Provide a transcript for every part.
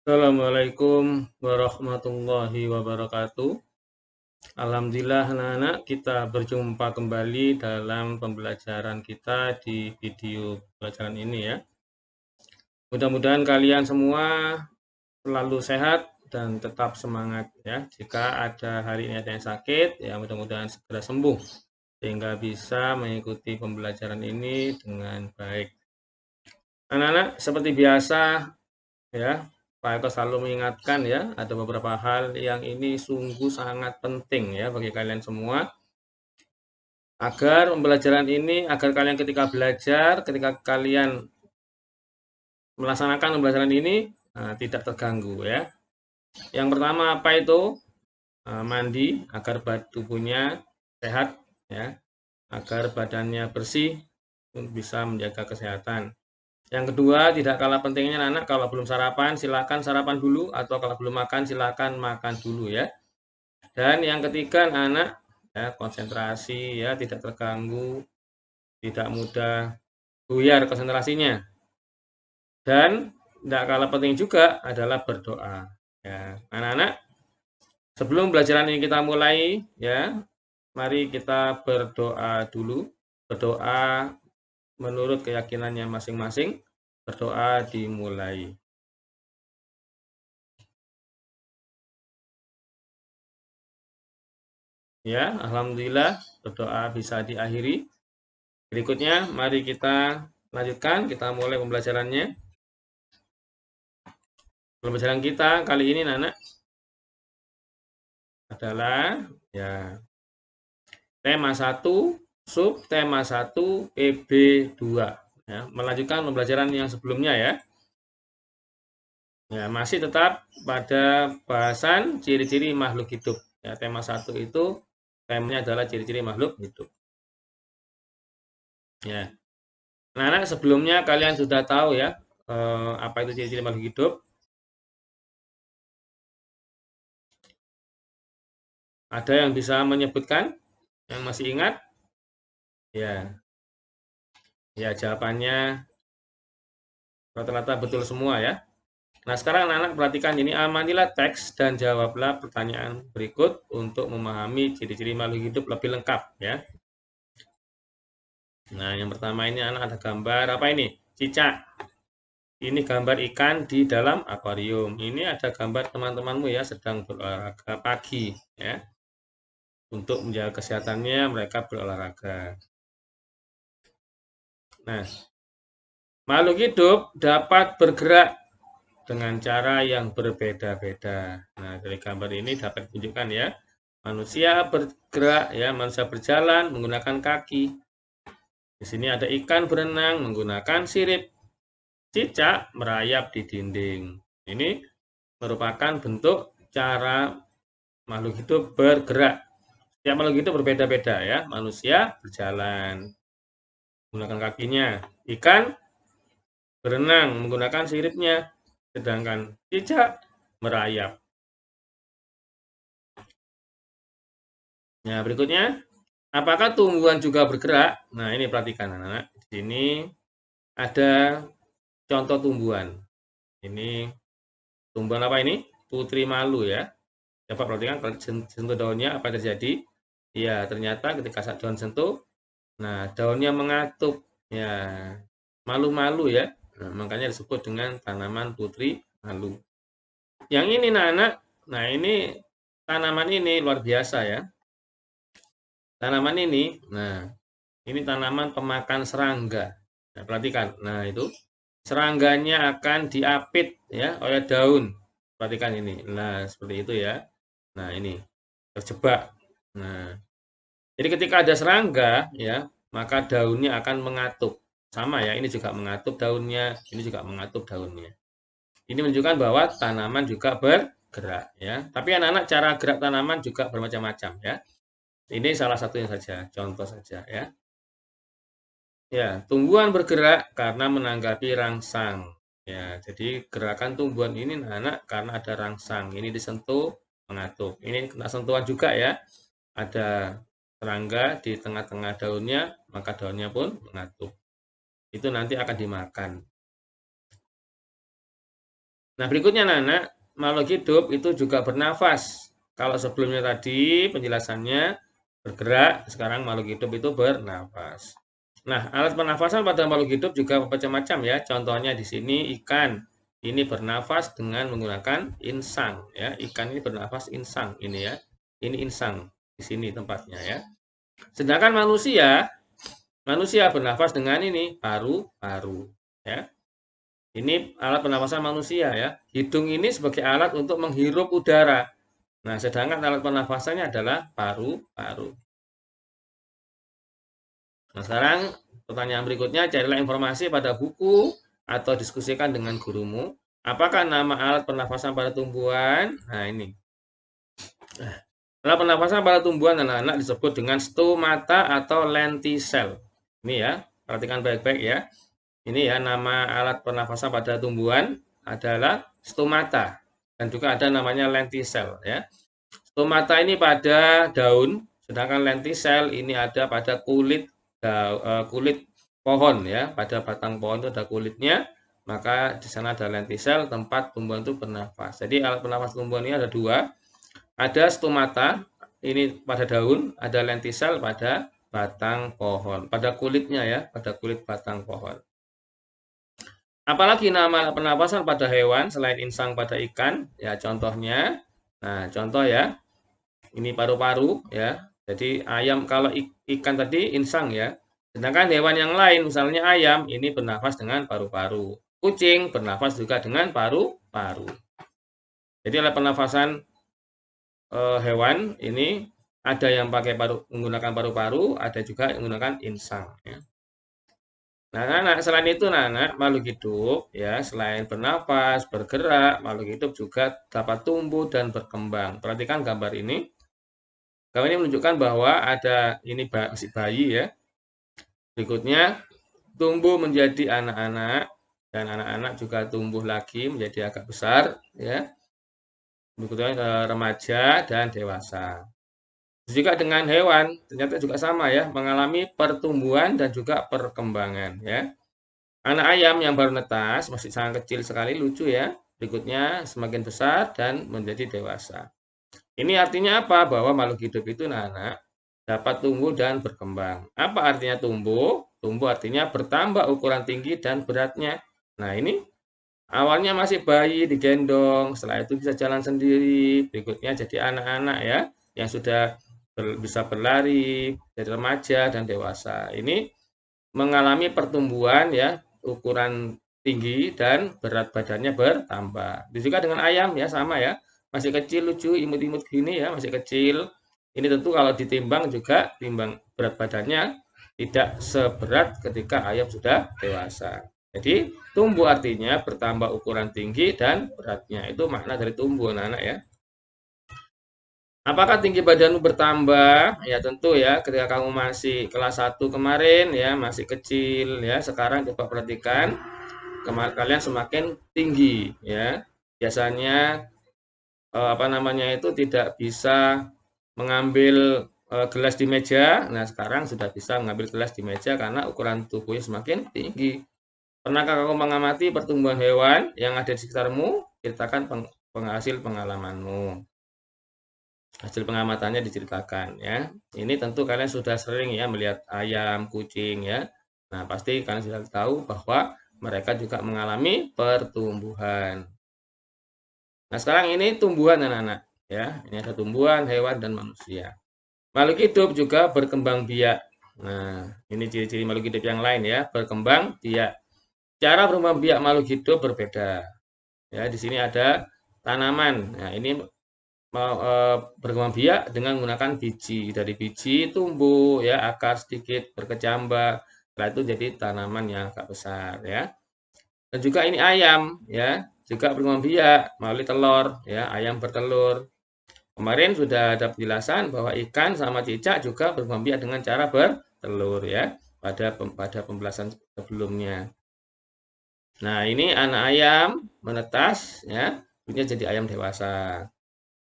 Assalamualaikum warahmatullahi wabarakatuh. Alhamdulillah anak-anak kita berjumpa kembali dalam pembelajaran kita di video pembelajaran ini ya. Mudah-mudahan kalian semua selalu sehat dan tetap semangat ya. Jika ada hari ini ada yang sakit, ya mudah-mudahan segera sembuh sehingga bisa mengikuti pembelajaran ini dengan baik. Anak-anak seperti biasa ya, Pak Eko selalu mengingatkan ya, ada beberapa hal yang ini sungguh sangat penting ya bagi kalian semua, agar pembelajaran ini, agar kalian ketika kalian melaksanakan pembelajaran ini, tidak terganggu ya. Yang pertama apa itu? Mandi agar tubuhnya sehat ya, agar badannya bersih untuk bisa menjaga kesehatan. Yang kedua, tidak kalah pentingnya anak, kalau belum sarapan, silakan sarapan dulu, atau kalau belum makan, silakan makan dulu ya. Dan yang ketiga, anak ya, konsentrasi ya, tidak terganggu, tidak mudah buyar konsentrasinya. Dan tidak kalah penting juga adalah berdoa. Ya, anak-anak, sebelum pelajaran ini kita mulai ya, mari kita berdoa dulu. Berdoa menurut keyakinannya masing-masing. Berdoa dimulai. Ya, alhamdulillah berdoa bisa diakhiri. Berikutnya, mari kita lanjutkan, kita mulai pembelajarannya. Pembelajaran kita kali ini, anak, adalah ya tema 1, subtema 1, PB2. Ya, melanjutkan pembelajaran yang sebelumnya ya. Ya, masih tetap pada bahasan ciri-ciri makhluk hidup. Ya, tema 1 itu temanya adalah ciri-ciri makhluk hidup. Ya. Nah, anak sebelumnya kalian sudah tahu ya apa itu ciri-ciri makhluk hidup. Ada yang bisa menyebutkan? Yang masih ingat? Ya, ya jawabannya rata-rata betul semua ya. Nah, sekarang anak-anak perhatikan ini, amatilah teks dan jawablah pertanyaan berikut untuk memahami ciri-ciri makhluk hidup lebih lengkap ya. Nah, yang pertama ini anak ada gambar apa ini? Cicak. Ini gambar ikan di dalam akuarium. Ini ada gambar teman-temanmu ya sedang berolahraga pagi ya. Untuk menjaga kesehatannya mereka berolahraga. Nah, makhluk hidup dapat bergerak dengan cara yang berbeda-beda. Nah, dari gambar ini dapat ditunjukkan ya. Manusia bergerak ya, manusia berjalan menggunakan kaki. Di sini ada ikan berenang menggunakan sirip. Cicak merayap di dinding. Ini merupakan bentuk cara makhluk hidup bergerak. Setiap makhluk hidup berbeda-beda ya. Manusia berjalan menggunakan kakinya. Ikan berenang menggunakan siripnya. Sedangkan cicak merayap. Nah, berikutnya, apakah tumbuhan juga bergerak? Nah, ini perhatikan anak-anak. Di sini ada contoh tumbuhan. Ini tumbuhan apa ini? Putri malu ya. Coba perhatikan kalau sentuh daunnya apa yang terjadi? Ya, ternyata ketika daun sentuh, nah daunnya mengatup. Ya, malu-malu ya. Nah, makanya disebut dengan tanaman putri malu. Yang ini anak-anak, nah ini tanaman ini luar biasa ya. Tanaman ini, nah ini tanaman pemakan serangga. Nah, perhatikan. Nah, itu serangganya akan diapit ya oleh daun. Perhatikan ini. Nah, seperti itu ya. Nah, ini terjebak. Nah, jadi ketika ada serangga ya, maka daunnya akan mengatup. Sama ya, ini juga mengatup daunnya, ini juga mengatup daunnya. Ini menunjukkan bahwa tanaman juga bergerak ya. Tapi anak-anak cara gerak tanaman juga bermacam-macam ya. Ini salah satunya saja, contoh saja ya. Ya, tumbuhan bergerak karena menanggapi rangsang. Ya, jadi gerakan tumbuhan ini anak karena ada rangsang. Ini disentuh, mengatup. Ini kena sentuhan juga ya. Ada serangga di tengah-tengah daunnya, maka daunnya pun mengatup. Itu nanti akan dimakan. Nah, berikutnya anak-anak, makhluk hidup itu juga bernafas. Kalau sebelumnya tadi penjelasannya bergerak, sekarang makhluk hidup itu bernafas. Nah, alat pernafasan pada makhluk hidup juga macam-macam ya. Contohnya di sini ikan. Ini bernafas dengan menggunakan insang ya. Ikan ini bernafas insang ini ya. Ini insang di sini tempatnya ya. Sedangkan manusia bernafas dengan ini paru-paru ya. Ini alat pernapasan manusia ya. Hidung ini sebagai alat untuk menghirup udara. Nah, sedangkan alat pernapasannya adalah paru-paru. Nah, sekarang pertanyaan berikutnya, carilah informasi pada buku atau diskusikan dengan gurumu. Apakah nama alat pernapasan pada tumbuhan? Nah, ini. Alat pernapasan pada tumbuhan anak-anak disebut dengan stomata atau lenticel. Ini ya, perhatikan baik-baik ya. Ini ya nama alat pernafasan pada tumbuhan adalah stomata dan juga ada namanya lenticel ya. Stomata ini pada daun, sedangkan lenticel ini ada pada kulit pohon ya. Pada batang pohon itu ada kulitnya, maka di sana ada lenticel tempat tumbuhan itu bernafas. Jadi alat bernafas tumbuhan ini ada dua. Ada stomata ini pada daun, ada lenticel pada batang pohon, pada kulitnya ya, pada kulit batang pohon. Apalagi nama pernapasan pada hewan selain insang pada ikan, ya contohnya. Nah, contoh ya. Ini paru-paru ya. Jadi ayam kalau ikan tadi insang ya. Sedangkan hewan yang lain misalnya ayam ini bernafas dengan paru-paru. Kucing bernafas juga dengan paru-paru. Jadi alat pernafasan hewan ini ada yang pakai menggunakan paru-paru, ada juga yang menggunakan insang ya. Nah, selain itu, makhluk hidup ya, selain bernafas, bergerak, makhluk hidup juga dapat tumbuh dan berkembang. Perhatikan gambar ini. Gambar ini menunjukkan bahwa ada ini si bayi ya. Berikutnya tumbuh menjadi anak-anak dan anak-anak juga tumbuh lagi menjadi agak besar ya. Berikutnya remaja dan dewasa. Juga dengan hewan, ternyata juga sama ya, mengalami pertumbuhan dan juga perkembangan ya. Anak ayam yang baru netas, masih sangat kecil sekali, lucu ya. Berikutnya semakin besar dan menjadi dewasa. Ini artinya apa? Bahwa makhluk hidup itu anak dapat tumbuh dan berkembang. Apa artinya tumbuh? Tumbuh artinya bertambah ukuran tinggi dan beratnya. Nah, ini awalnya masih bayi digendong, setelah itu bisa jalan sendiri, berikutnya jadi anak-anak ya, yang sudah bisa berlari, jadi remaja dan dewasa. Ini mengalami pertumbuhan ya, ukuran tinggi dan berat badannya bertambah. Itu juga dengan ayam ya, sama ya. Masih kecil lucu, imut-imut gini ya, masih kecil. Ini tentu kalau ditimbang juga timbang berat badannya tidak seberat ketika ayam sudah dewasa. Jadi tumbuh artinya bertambah ukuran tinggi dan beratnya. Itu makna dari tumbuh anak-anak ya. Apakah tinggi badanmu bertambah? Ya tentu ya, ketika kamu masih kelas 1 kemarin ya, masih kecil ya. Sekarang coba perhatikan, kalian semakin tinggi ya. Biasanya apa namanya itu tidak bisa mengambil gelas di meja. Nah, sekarang sudah bisa mengambil gelas di meja karena ukuran tubuhnya semakin tinggi. Pernahkah kamu mengamati pertumbuhan hewan yang ada di sekitarmu? Ceritakan penghasil pengalamanmu. Hasil pengamatannya diceritakan ya. Ini tentu kalian sudah sering ya melihat ayam, kucing ya. Nah, pasti kalian sudah tahu bahwa mereka juga mengalami pertumbuhan. Nah, sekarang ini tumbuhan anak-anak ya. Ini ada tumbuhan, hewan dan manusia. Makhluk hidup juga berkembang biak. Nah, ini ciri-ciri makhluk hidup yang lain ya, berkembang biak. Cara berkembang biak makhluk hidup berbeda. Ya, di sini ada tanaman. Nah, ini berkembang biak dengan menggunakan biji. Dari biji tumbuh ya, akar sedikit berkecambah. Setelah itu jadi tanaman yang agak besar ya. Dan juga ini ayam ya, juga berkembang biak melalui telur ya, ayam bertelur. Kemarin sudah ada penjelasan bahwa ikan sama cicak juga berkembang biak dengan cara bertelur ya, pada pembahasan sebelumnya. Nah, ini anak ayam menetas ya, punya jadi ayam dewasa.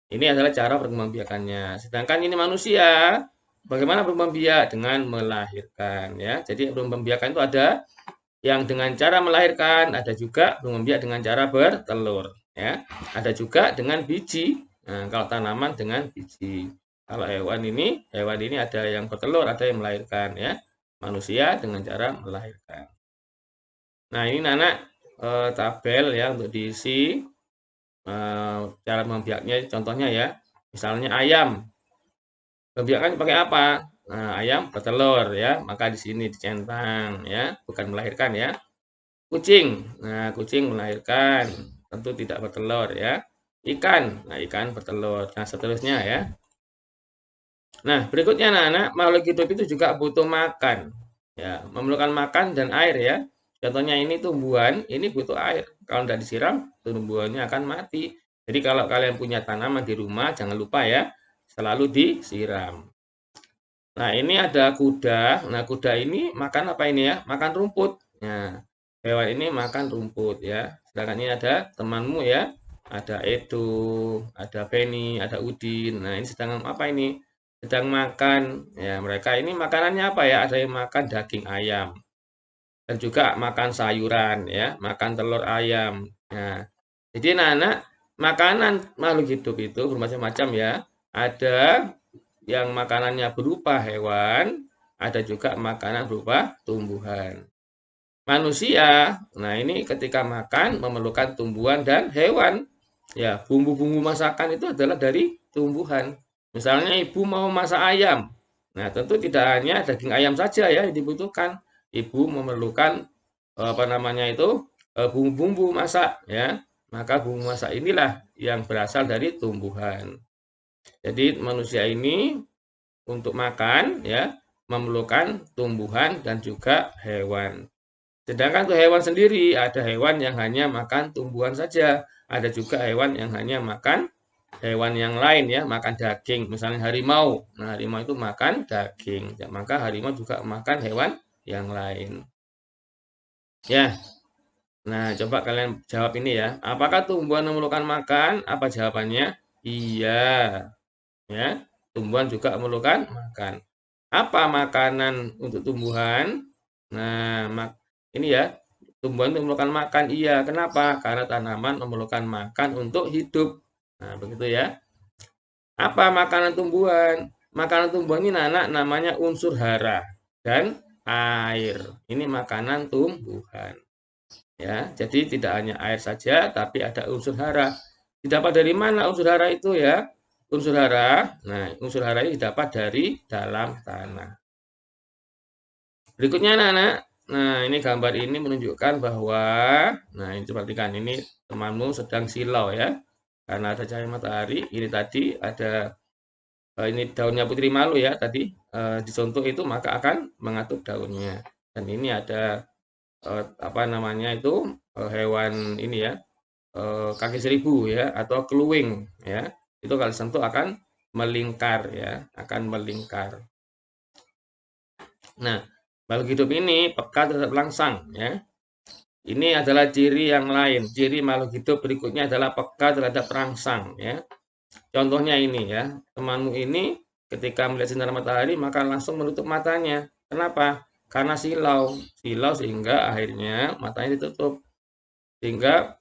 Ini adalah cara perkembangbiakannya. Sedangkan ini manusia, bagaimana berkembang biak? Dengan melahirkan ya. Jadi perkembang biakan itu ada yang dengan cara melahirkan, ada juga burung biak dengan cara bertelur, ya. Ada juga dengan biji. Nah, kalau tanaman dengan biji. Kalau hewan ini ada yang bertelur, ada yang melahirkan, ya. Manusia dengan cara melahirkan. Nah, ini Nana tabel ya untuk diisi cara membiaknya. Contohnya ya, misalnya ayam. Membiakkan pakai apa? Nah, ayam bertelur ya, maka di sini dicentang ya, bukan melahirkan ya. Kucing. Nah, kucing melahirkan, tentu tidak bertelur ya. Ikan. Nah, ikan bertelur. Nah, seterusnya ya. Nah, berikutnya anak-anak, makhluk hidup itu juga butuh makan. Ya, memerlukan makan dan air ya. Contohnya ini tumbuhan, ini butuh air. Kalau tidak disiram, tumbuhannya akan mati. Jadi kalau kalian punya tanaman di rumah, jangan lupa ya, selalu disiram. Nah, ini ada kuda. Nah, kuda ini makan apa ini ya? Makan rumput. Nah, hewan ini makan rumput ya. Sedangkan ini ada temanmu ya. Ada Edo, ada Penny, ada Udin. Nah, ini sedang apa ini? Sedang makan. Ya, mereka ini makanannya apa ya? Ada yang makan daging ayam dan juga makan sayuran ya, makan telur ayam. Nah, jadi anak-anak, makanan makhluk hidup itu bermacam-macam ya. Ada yang makanannya berupa hewan, ada juga makanan berupa tumbuhan. Manusia, nah ini ketika makan memerlukan tumbuhan dan hewan. Ya, bumbu-bumbu masakan itu adalah dari tumbuhan. Misalnya ibu mau masak ayam. Nah, tentu tidak hanya daging ayam saja ya yang dibutuhkan. Ibu memerlukan apa namanya itu bumbu-bumbu masak ya. Maka bumbu masak inilah yang berasal dari tumbuhan. Jadi manusia ini untuk makan ya memerlukan tumbuhan dan juga hewan. Sedangkan untuk hewan sendiri ada hewan yang hanya makan tumbuhan saja, ada juga hewan yang hanya makan hewan yang lain ya, makan daging. Misalnya harimau. Nah, harimau itu makan daging. Ya, maka harimau juga makan hewan yang lain. Ya. Nah, coba kalian jawab ini ya. Apakah tumbuhan memerlukan makan? Apa jawabannya? Iya. Ya, tumbuhan juga memerlukan makan. Apa makanan untuk tumbuhan? Nah, ini ya, tumbuhan itu memerlukan makan. Iya, kenapa? Karena tanaman memerlukan makan untuk hidup. Nah, begitu ya. Apa makanan tumbuhan? Makanan tumbuhan ini anak namanya unsur hara dan air. Ini makanan tumbuhan. Ya, jadi tidak hanya air saja, tapi ada unsur hara. Didapat dari mana unsur hara itu ya? Unsur hara, nah unsur hara ini didapat dari dalam tanah. Berikutnya anak-anak, nah ini gambar ini menunjukkan bahwa, nah ini perhatikan, ini temanmu sedang silau ya, karena ada cahaya matahari. Ini tadi ada ini daunnya putri malu ya tadi dicontoh itu maka akan mengatup daunnya. Dan ini ada apa namanya itu hewan ini ya kaki seribu ya atau keluing ya. Itu kalau disentuh akan melingkar ya, akan melingkar. Nah, makhluk hidup ini peka terhadap langsang ya. Ini adalah ciri yang lain. Ciri makhluk hidup berikutnya adalah peka terhadap rangsang ya. Contohnya ini ya, temanmu ini ketika melihat sinar matahari maka langsung menutup matanya. Kenapa? Karena silau, silau sehingga akhirnya matanya ditutup. Sehingga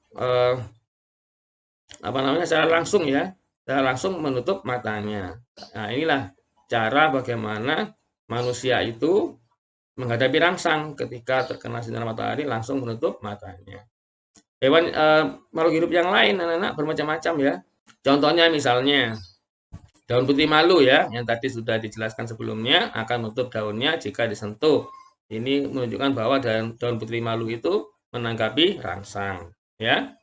apa namanya secara langsung ya, secara langsung menutup matanya. Nah, inilah cara bagaimana manusia itu menghadapi rangsang ketika terkena sinar matahari langsung menutup matanya. Hewan makhluk hidup yang lain anak-anak bermacam-macam ya. Contohnya misalnya daun putih malu ya, yang tadi sudah dijelaskan sebelumnya akan menutup daunnya jika disentuh. Ini menunjukkan bahwa daun putih malu itu menanggapi rangsang ya.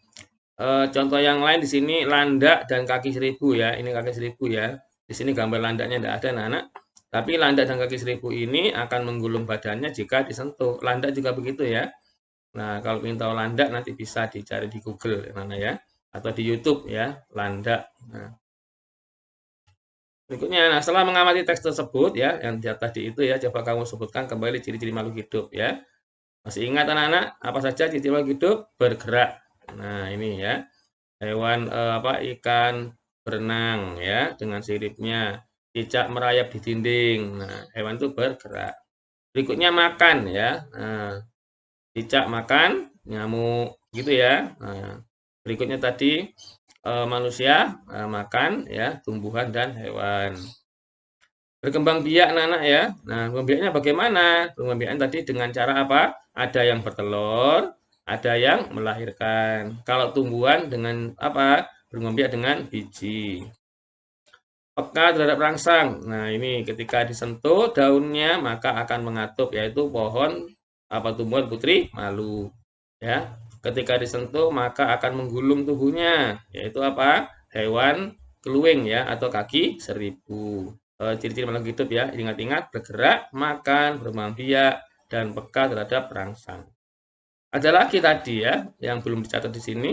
Contoh yang lain di sini landak dan kaki seribu ya. Ini kaki seribu ya. Di sini gambar landaknya tidak ada anak-anak. Tapi landak dan kaki seribu ini akan menggulung badannya jika disentuh. Landak juga begitu ya. Nah, kalau ingin tahu landak nanti bisa dicari di Google mana ya atau di YouTube ya, landak. Nah, berikutnya, nah setelah mengamati teks tersebut ya, yang di tadi itu ya, coba kamu sebutkan kembali ciri-ciri makhluk hidup ya. Masih ingat anak-anak apa saja ciri-ciri makhluk hidup? Bergerak. Nah, ini ya. Hewan apa ikan berenang ya dengan siripnya, cicak merayap di dinding. Nah, hewan itu bergerak. Berikutnya makan ya. Nah, cicak makan nyamuk, gitu ya. Nah, berikutnya tadi manusia makan ya tumbuhan dan hewan. Berkembang biak anak-anak ya. Nah, berkembang biaknya bagaimana? Berkembang biaknya tadi dengan cara apa? Ada yang bertelur, ada yang melahirkan. Kalau tumbuhan dengan apa? Berkembang biak dengan biji. Peka terhadap rangsang. Nah, ini ketika disentuh daunnya maka akan mengatup, yaitu pohon apa tumbuhan putri malu. Ya, ketika disentuh maka akan menggulung tubuhnya, yaitu apa? Hewan keluing ya atau kaki seribu. Ciri-ciri makhluk hidup ya, ingat-ingat bergerak, makan, berkembang biak, dan peka terhadap rangsang. Ada lagi tadi ya yang belum dicatat di sini.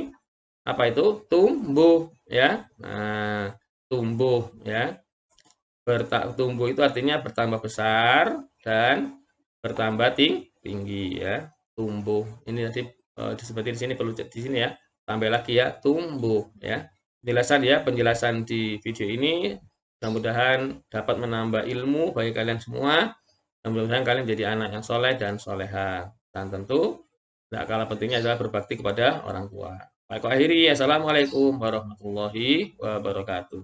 Apa itu? Tumbuh ya. Nah, tumbuh ya. Tumbuh itu artinya bertambah besar dan bertambah tinggi ya. Tumbuh. Ini tadi disebutkan di sini perlu di sini ya. Tambah lagi ya, tumbuh ya. Penjelasan di video ini mudah-mudahan dapat menambah ilmu bagi kalian semua. Dan mudah-mudahan kalian jadi anak yang soleh dan soleha. Dan tentu tidak kalah pentingnya adalah berbakti kepada orang tua. Baik, akhiri. Assalamualaikum warahmatullahi wabarakatuh.